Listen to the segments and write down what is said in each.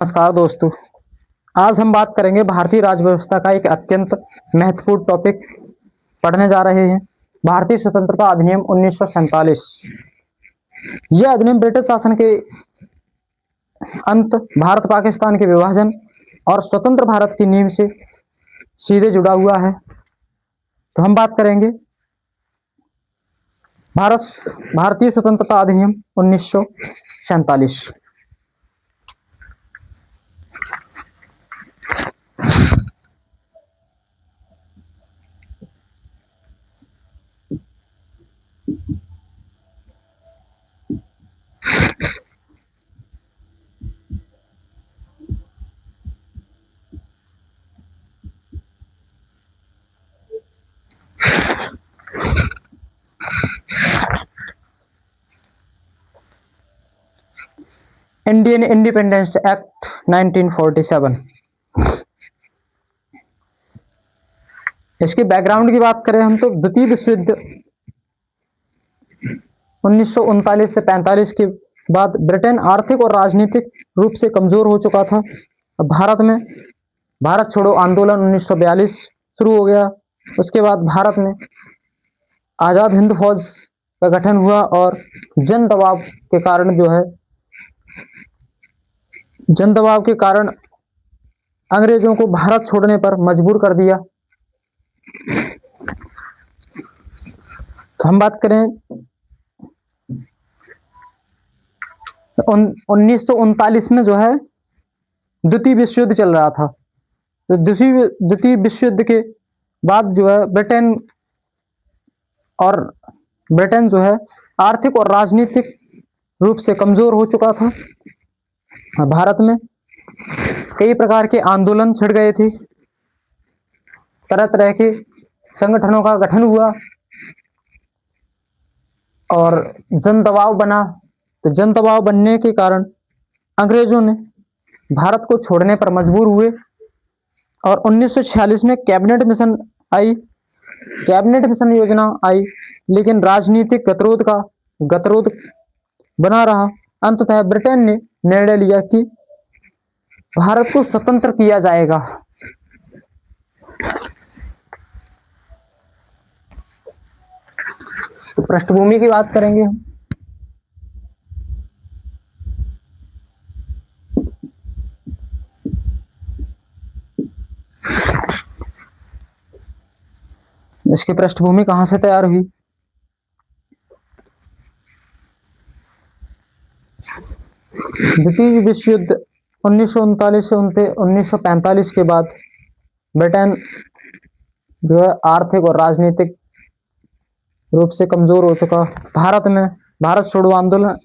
नमस्कार दोस्तों। आज हम बात करेंगे भारतीय राज्य व्यवस्था का एक अत्यंत महत्वपूर्ण टॉपिक पढ़ने जा रहे हैं। भारतीय स्वतंत्रता अधिनियम 1947। यह अधिनियम ब्रिटिश शासन के अंत, भारत पाकिस्तान के विभाजन और स्वतंत्र भारत की नींव से सीधे जुड़ा हुआ है। तो हम बात करेंगे भारतीय स्वतंत्रता अधिनियम 1947। Indian independence act 1947। इसके बैकग्राउंड की बात करें हम तो द्वितीय विश्व युद्ध 1939 से 45 के बाद ब्रिटेन आर्थिक और राजनीतिक रूप से कमजोर हो चुका था। भारत में भारत छोड़ो आंदोलन 1942 शुरू हो गया। उसके बाद भारत में आजाद हिंद फौज का गठन हुआ और जन दबाव के कारण अंग्रेजों को भारत छोड़ने पर मजबूर कर दिया। तो हम बात करें 1939 में जो है द्वितीय विश्व युद्ध चल रहा था। तो द्वितीय विश्व युद्ध के बाद जो है ब्रिटेन जो है आर्थिक और राजनीतिक रूप से कमजोर हो चुका था। भारत में कई प्रकार के आंदोलन छिड़ गए थे, तरह तरह के संगठनों का गठन हुआ और जन दबाव बना। तो जन दबाव बनने के कारण अंग्रेजों ने भारत को छोड़ने पर मजबूर हुए और 1946 में कैबिनेट मिशन योजना आई, लेकिन राजनीतिक गतिरोध बना रहा। अंततः ब्रिटेन ने निर्णय लिया कि भारत को स्वतंत्र किया जाएगा। तो पृष्ठभूमि की बात करेंगे हम। इसकी पृष्ठभूमि कहां से तैयार हुई? द्वितीय विश्व युद्ध 1939 से 1945 के बाद ब्रिटेन जो है आर्थिक और राजनीतिक रूप से कमजोर हो चुका। भारत में भारत छोड़ो आंदोलन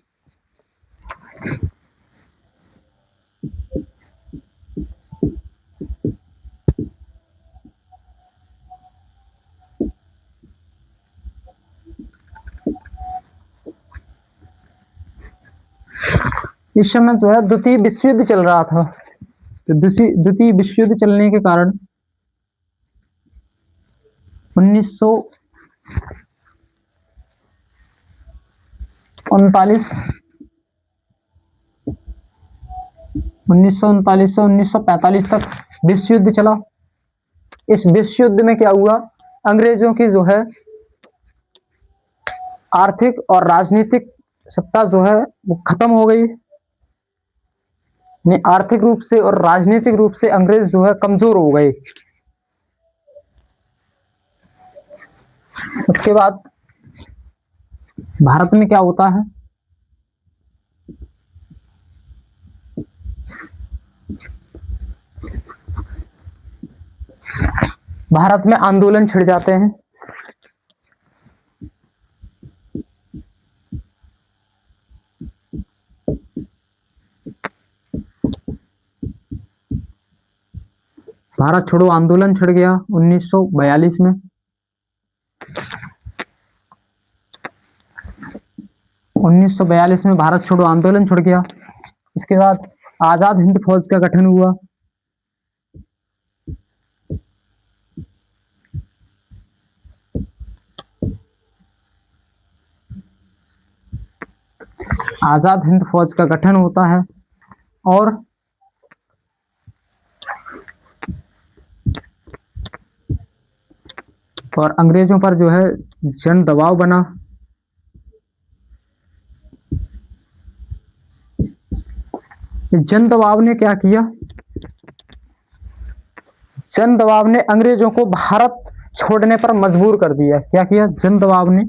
इस समय जो है द्वितीय विश्व युद्ध चल रहा था। तो द्वितीय विश्व युद्ध चलने के कारण 1939 से 1945 तक विश्व युद्ध चला। इस विश्व युद्ध में क्या हुआ, अंग्रेजों की जो है आर्थिक और राजनीतिक सत्ता जो है वो खत्म हो गई। आर्थिक रूप से और राजनीतिक रूप से अंग्रेज जो है कमजोर हो गए। उसके बाद भारत में क्या होता है, भारत में आंदोलन छिड़ जाते हैं। भारत छोड़ो आंदोलन छिड़ गया 1942 में। 1942 में भारत छोड़ो आंदोलन छिड़ गया। इसके बाद आजाद हिंद फौज का गठन हुआ। आजाद हिंद फौज का गठन होता है और और अंग्रेजों पर जो है जन दबाव बना। जन दबाव ने क्या किया? जन दबाव ने अंग्रेजों को भारत छोड़ने पर मजबूर कर दिया। क्या किया? जन दबाव ने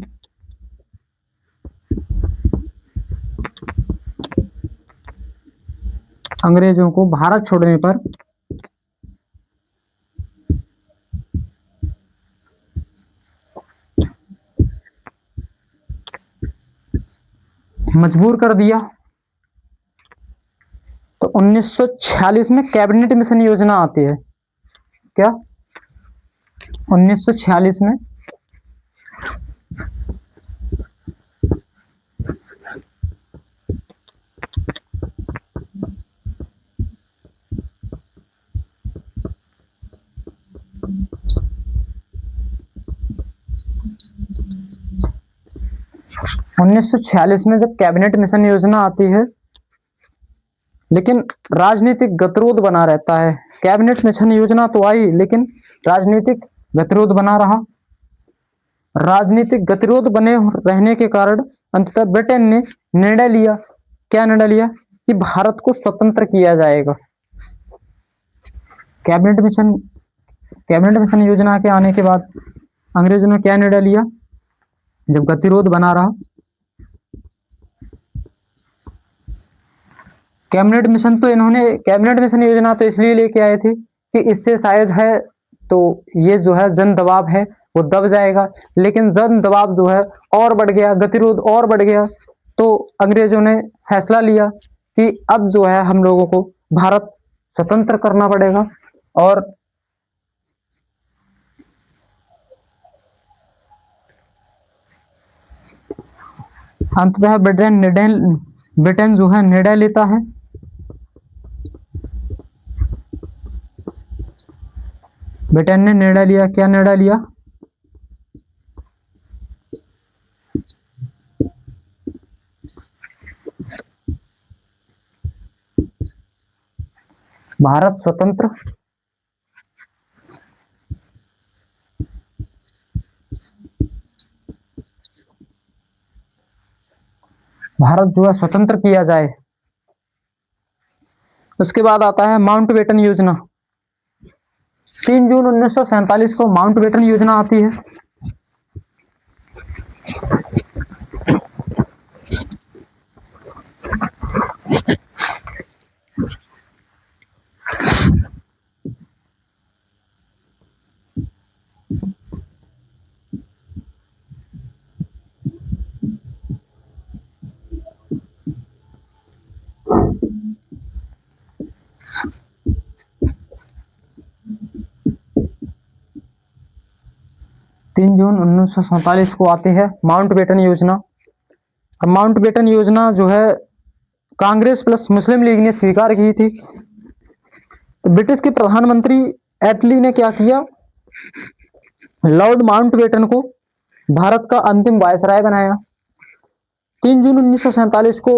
अंग्रेजों को भारत छोड़ने पर मजबूर कर दिया। तो 1946 में कैबिनेट मिशन योजना आती है। क्या? 1946 में में जब कैबिनेट मिशन योजना आती है, लेकिन राजनीतिक गतिरोध बना रहता है। कैबिनेट मिशन योजना तो आई, लेकिन राजनीतिक गतिरोध बना रहा। राजनीतिक गतिरोध बने रहने के कारण अंततः ब्रिटेन ने निर्णय लिया। क्या निर्णय लिया? कि भारत को स्वतंत्र किया जाएगा। कैबिनेट मिशन योजना के आने के बाद अंग्रेजों ने क्या निर्णय लिया? जब गतिरोध बना रहा, कैबिनेट मिशन योजना तो इसलिए लेके आए थे कि इससे शायद है तो ये जो है जन दबाव है वो दब जाएगा। लेकिन जन दबाव जो है और बढ़ गया, गतिरोध और बढ़ गया। तो अंग्रेजों ने फैसला लिया कि अब जो है हम लोगों को भारत स्वतंत्र करना पड़ेगा। और अंततः ब्रिटेन जो है निर्णय लेता है। ब्रिटेन ने निर्णय लिया। क्या निर्णय लिया? भारत स्वतंत्र भारत जो है स्वतंत्र किया जाए। उसके बाद आता है माउंटबेटन योजना। 3 जून 1947 को माउंटबेटन योजना आती है। तीन जून 1947 को आती है माउंटबेटन योजना। और माउंटबेटन योजना जो है कांग्रेस प्लस मुस्लिम लीग ने स्वीकार की थी। तो ब्रिटिश के प्रधानमंत्री एटली ने क्या किया? लॉर्ड माउंटबेटन को भारत का अंतिम वायसराय बनाया। 3 जून 1947 को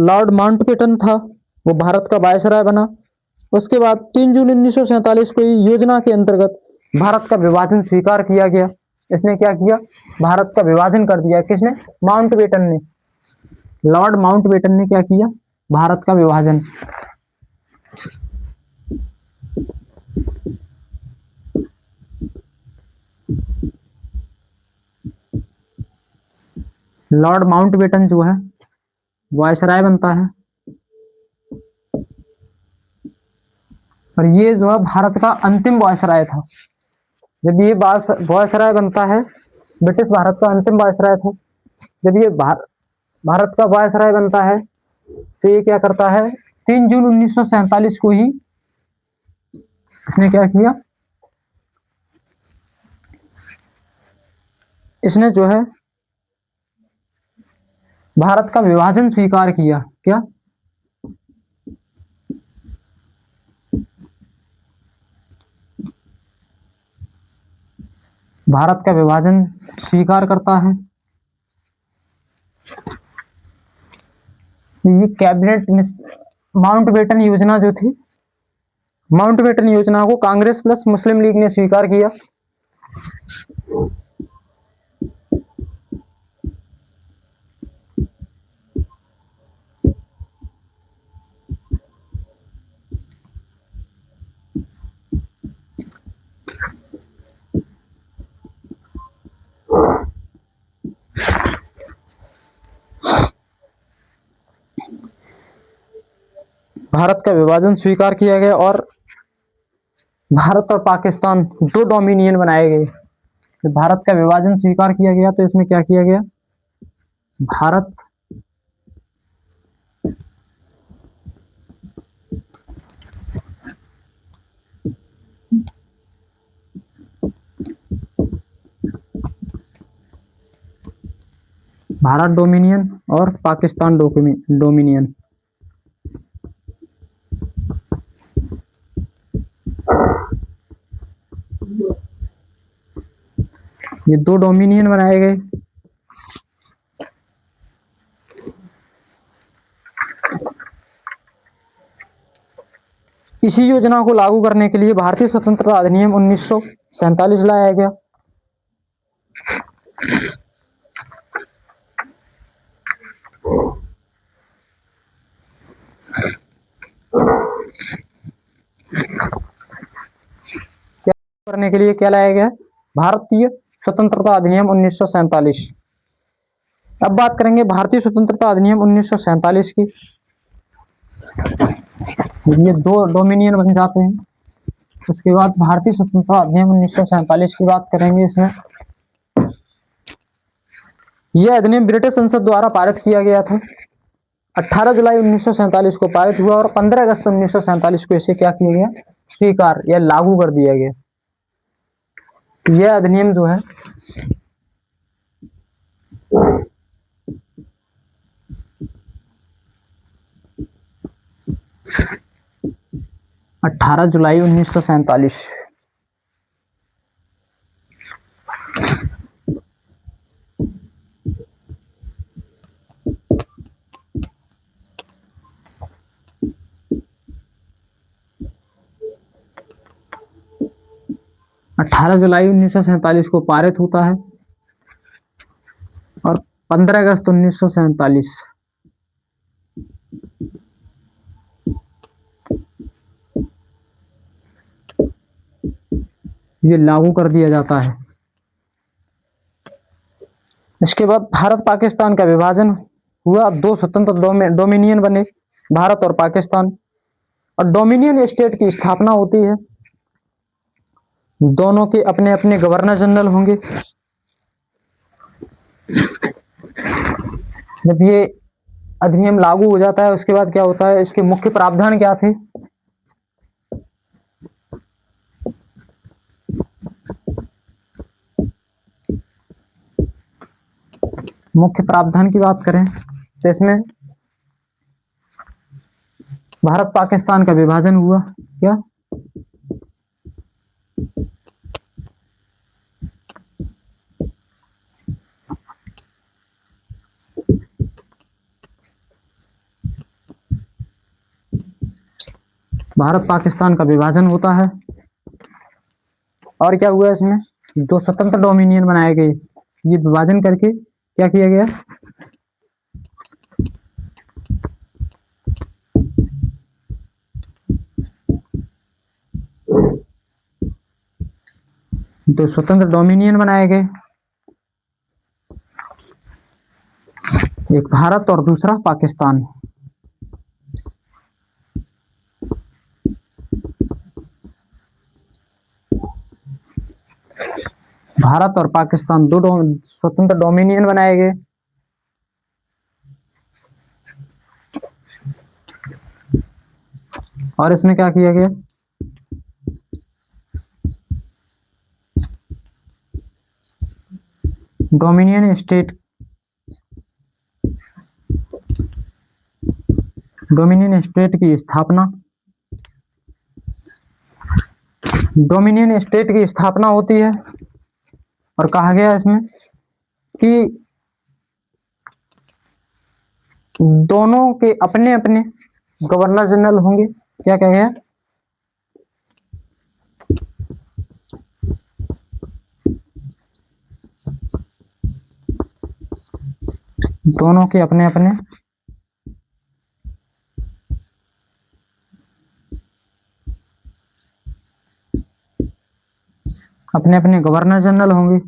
लॉर्ड माउंटबेटन था वो भारत का वायसराय बना। उसके बाद 3 जून 1947 को योजना के अंतर्गत भारत का विभाजन स्वीकार किया गया। इसने क्या किया? भारत का विभाजन कर दिया। किसने? माउंटबेटन ने। लॉर्ड माउंटबेटन ने क्या किया? भारत का विभाजन। लॉर्ड माउंटबेटन जो है वायसराय बनता है। और ये जो है भारत का अंतिम वायसराय था। जब ये वायसराय बनता है, ब्रिटिश भारत का अंतिम वायसराय था। जब ये भारत का वायसराय बनता है तो ये क्या करता है? 3 जून 1947 को ही इसने क्या किया? इसने जो है भारत का विभाजन स्वीकार किया। क्या? भारत का विभाजन स्वीकार करता है। ये कैबिनेट माउंटबेटन योजना जो थी माउंटबेटन योजना को कांग्रेस प्लस मुस्लिम लीग ने स्वीकार किया। भारत का विभाजन स्वीकार किया गया और भारत और पाकिस्तान दो डोमिनियन बनाए गए। तो भारत का विभाजन स्वीकार किया गया तो इसमें क्या किया गया, भारत भारत डोमिनियन और पाकिस्तान डोमिनियन। ये दो डोमिनियन बनाए गए। इसी योजना को लागू करने के लिए भारतीय स्वतंत्रता अधिनियम 1947 लाया गया। क्या करने के लिए क्या लाया गया, भारतीय स्वतंत्रता अधिनियम 1947। अब बात करेंगे भारतीय स्वतंत्रता अधिनियम 1947 की। ये दो डोमिनियन बन जाते हैं। उसके बाद भारतीय स्वतंत्रता अधिनियम 1947 की बात करेंगे। इसमें यह अधिनियम ब्रिटिश संसद द्वारा पारित किया गया था। 18 जुलाई 1947 को पारित हुआ और 15 अगस्त 1947 को इसे क्या किया गया, स्वीकार या लागू कर दिया गया। यह अधिनियम जो है 18 जुलाई 1947। जुलाई 1947 को पारित होता है और 15 अगस्त 1947 ये लागू कर दिया जाता है। इसके बाद भारत पाकिस्तान का विभाजन हुआ, दो स्वतंत्र डोमिनियन बने, भारत और पाकिस्तान। और डोमिनियन स्टेट की स्थापना होती है। दोनों के अपने अपने गवर्नर जनरल होंगे। जब ये अधिनियम लागू हो जाता है उसके बाद क्या होता है, इसके मुख्य प्रावधान क्या थे। मुख्य प्रावधान की बात करें तो इसमें भारत पाकिस्तान का विभाजन हुआ। क्या, भारत पाकिस्तान का विभाजन होता है और क्या हुआ, इसमें दो स्वतंत्र डोमिनियन बनाए गए। ये विभाजन करके क्या किया गया, दो स्वतंत्र डोमिनियन बनाए गए, एक भारत और दूसरा पाकिस्तान। भारत और पाकिस्तान दो स्वतंत्र डोमिनियन बनाए गए। और इसमें क्या किया गया, डोमिनियन स्टेट की स्थापना, डोमिनियन स्टेट की स्थापना होती है। और कहा गया इसमें कि दोनों के अपने अपने गवर्नर जनरल होंगे। क्या कहा गया, दोनों के अपने अपने अपने अपने गवर्नर जनरल होंगे।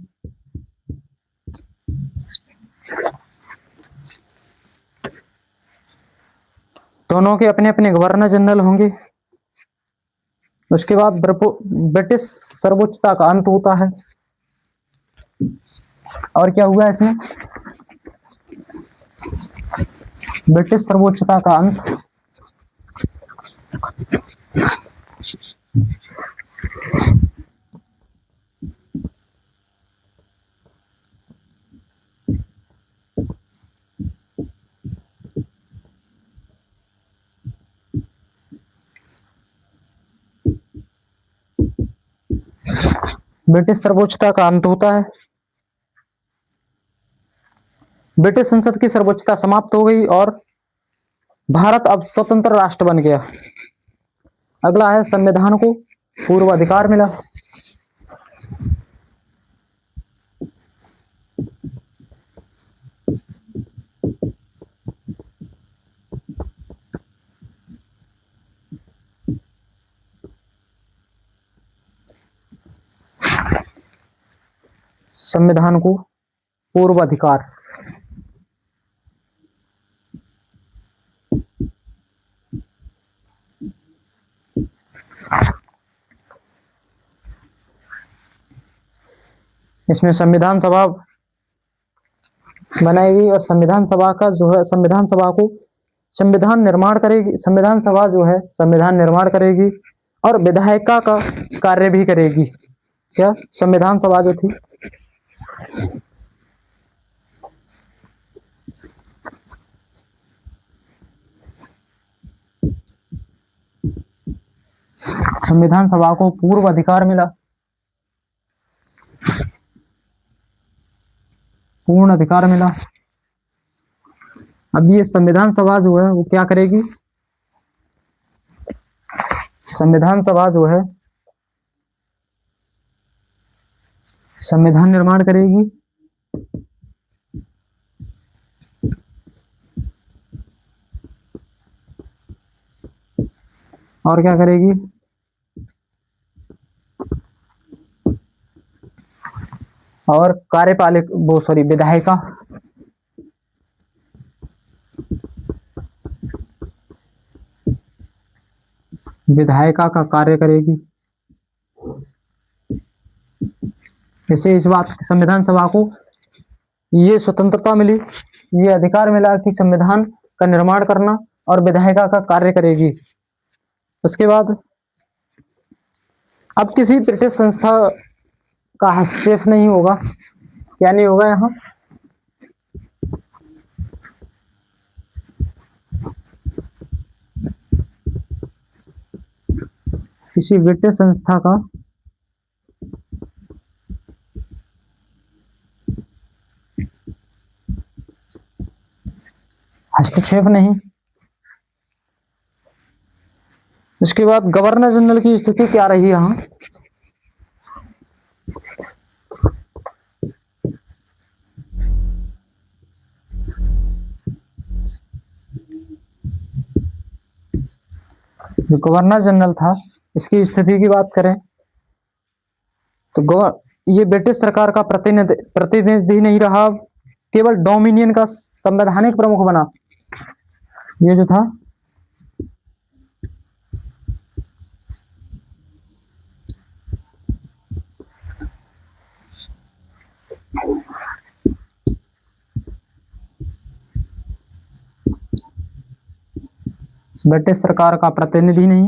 दोनों के अपने अपने गवर्नर जनरल होंगे। उसके बाद ब्रिटिश सर्वोच्चता का अंत होता है। और क्या हुआ इसमें? ब्रिटिश सर्वोच्चता का अंत। ब्रिटिश सर्वोच्चता का अंत होता है। ब्रिटिश संसद की सर्वोच्चता समाप्त हो गई और भारत अब स्वतंत्र राष्ट्र बन गया। अगला है संविधान को पूर्व अधिकार मिला। संविधान को पूर्व अधिकार। इसमें संविधान सभा बनाएगी और संविधान सभा का जो है संविधान सभा को संविधान निर्माण करेगी। संविधान सभा जो है संविधान निर्माण करेगी और विधायिका का कार्य भी करेगी। क्या संविधान सभा जो थी संविधान सभा को पूर्व अधिकार मिला, पूर्ण अधिकार मिला। अब ये संविधान सभा जो है वो क्या करेगी? संविधान सभा जो है संविधान निर्माण करेगी और क्या करेगी? और कार्यपालिक विधायिका विधायिका का कार्य करेगी। जैसे इस बात संविधान सभा को ये स्वतंत्रता मिली, ये अधिकार मिला कि संविधान का निर्माण करना और विधायिका का कार्य करेगी। उसके बाद अब किसी ब्रिटिश संस्था का हस्तक्षेप नहीं होगा। क्या नहीं होगा? यहाँ किसी ब्रिटिश संस्था का हस्तक्षेप नहीं। इसके बाद गवर्नर जनरल की स्थिति क्या रही यहाँ? जो गवर्नर जनरल था इसकी स्थिति की बात करें तो ये ब्रिटिश सरकार का प्रतिनिधि नहीं रहा, केवल डोमिनियन का संवैधानिक प्रमुख बना। ये जो था ब्रिटिश सरकार का प्रतिनिधि नहीं,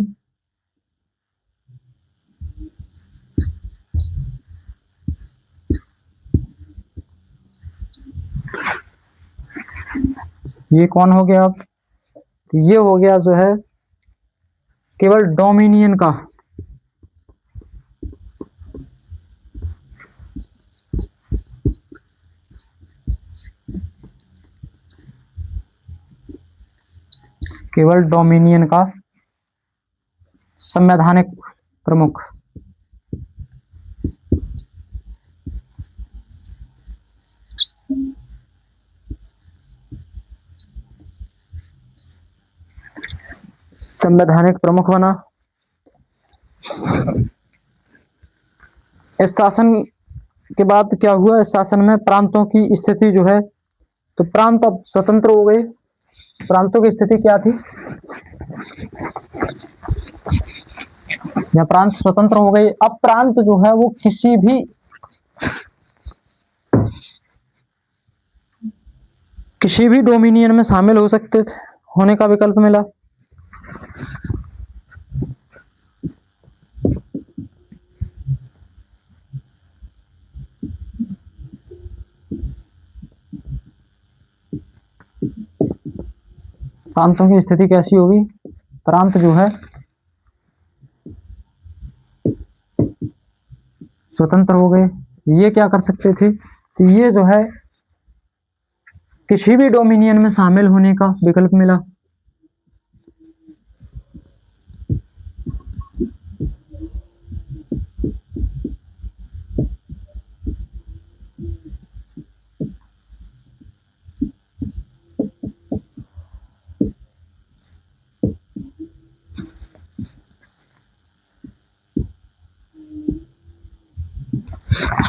ये कौन हो गया? अब ये हो गया जो है केवल डोमिनियन का संवैधानिक प्रमुख। संवैधानिक प्रमुख बना। इस शासन के बाद क्या हुआ, इस शासन में प्रांतों की स्थिति जो है, तो प्रांत अब स्वतंत्र हो गए। प्रांतों की स्थिति क्या थी, या प्रांत स्वतंत्र हो गए। अब प्रांत जो है वो किसी भी डोमिनियन में शामिल हो सकते थे, होने का विकल्प मिला। प्रांतों की स्थिति कैसी होगी, प्रांत जो है स्वतंत्र हो गए। ये क्या कर सकते थे, तो ये जो है किसी भी डोमिनियन में शामिल होने का विकल्प मिला।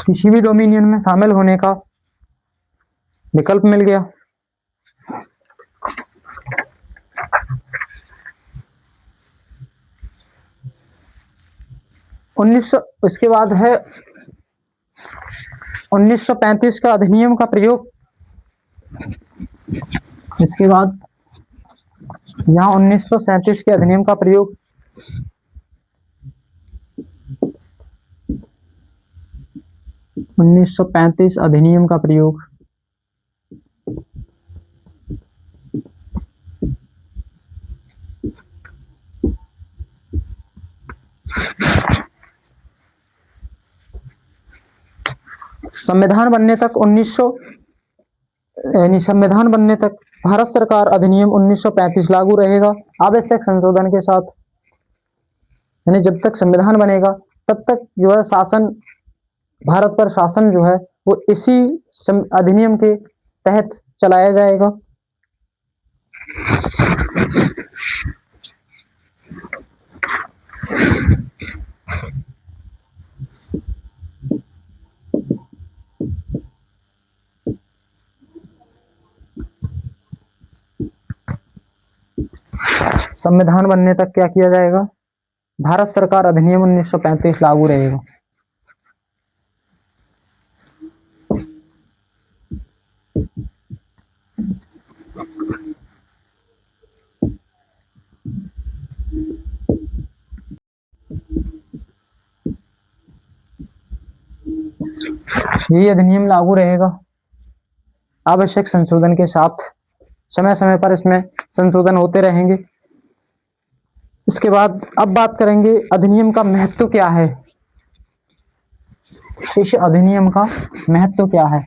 किसी भी डोमिनियन में शामिल होने का विकल्प मिल गया। इसके बाद है 1935 का अधिनियम का प्रयोग। इसके बाद यहाँ 1937 के अधिनियम का प्रयोग। (1935) अधिनियम का प्रयोग। संविधान बनने तक संविधान बनने तक भारत सरकार अधिनियम 1935 लागू रहेगा, आवश्यक संशोधन के साथ। यानी जब तक संविधान बनेगा तब तक जो है शासन, भारत पर शासन जो है वो इसी अधिनियम के तहत चलाया जाएगा। संविधान बनने तक क्या किया जाएगा, भारत सरकार अधिनियम 1935 लागू रहेगा। ये अधिनियम लागू रहेगा आवश्यक संशोधन के साथ। समय समय पर इसमें संशोधन होते रहेंगे। इसके बाद अब बात करेंगे अधिनियम का महत्व क्या है। इस अधिनियम का महत्व क्या है।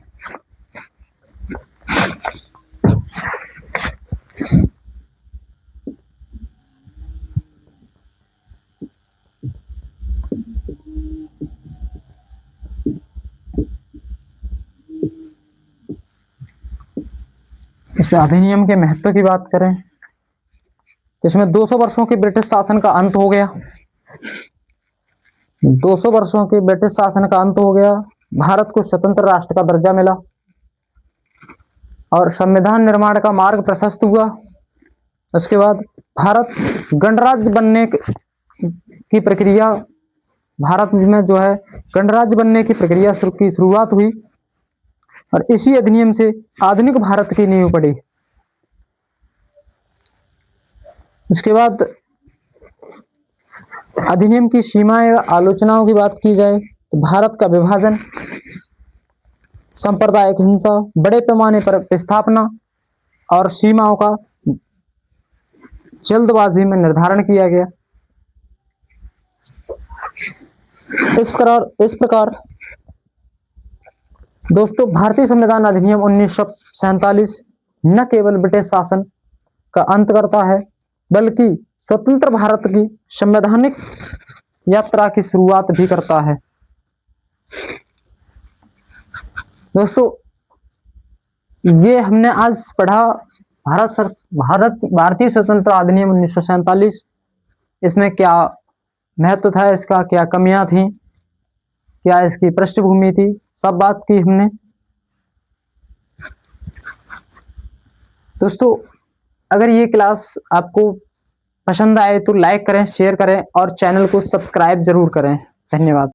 इस अधिनियम के महत्व की बात करें, इसमें 200 वर्षों के ब्रिटिश शासन का अंत हो गया। 200 वर्षों के ब्रिटिश शासन का अंत हो गया। भारत को स्वतंत्र राष्ट्र का दर्जा मिला और संविधान निर्माण का मार्ग प्रशस्त हुआ। उसके बाद भारत गणराज्य बनने की प्रक्रिया, भारत में जो है गणराज्य बनने की प्रक्रिया की शुरुआत हुई और इसी अधिनियम से आधुनिक भारत की नींव पड़ी। इसके बाद अधिनियम की सीमाएं आलोचनाओं की बात की जाए तो भारत का विभाजन, सांप्रदायिक हिंसा, बड़े पैमाने पर विस्थापना और सीमाओं का जल्दबाजी में निर्धारण किया गया। इस प्रकार दोस्तों भारतीय संविधान अधिनियम 1947 न केवल ब्रिटिश शासन का अंत करता है बल्कि स्वतंत्र भारत की संवैधानिक यात्रा की शुरुआत भी करता है। दोस्तों ये हमने आज पढ़ा भारतीय स्वतंत्रता अधिनियम 1947 इसमें क्या महत्व था इसका, क्या कमियां थी, क्या इसकी पृष्ठभूमि थी, सब बात की हमने। दोस्तों अगर ये क्लास आपको पसंद आए तो लाइक करें, शेयर करें और चैनल को सब्सक्राइब जरूर करें। धन्यवाद।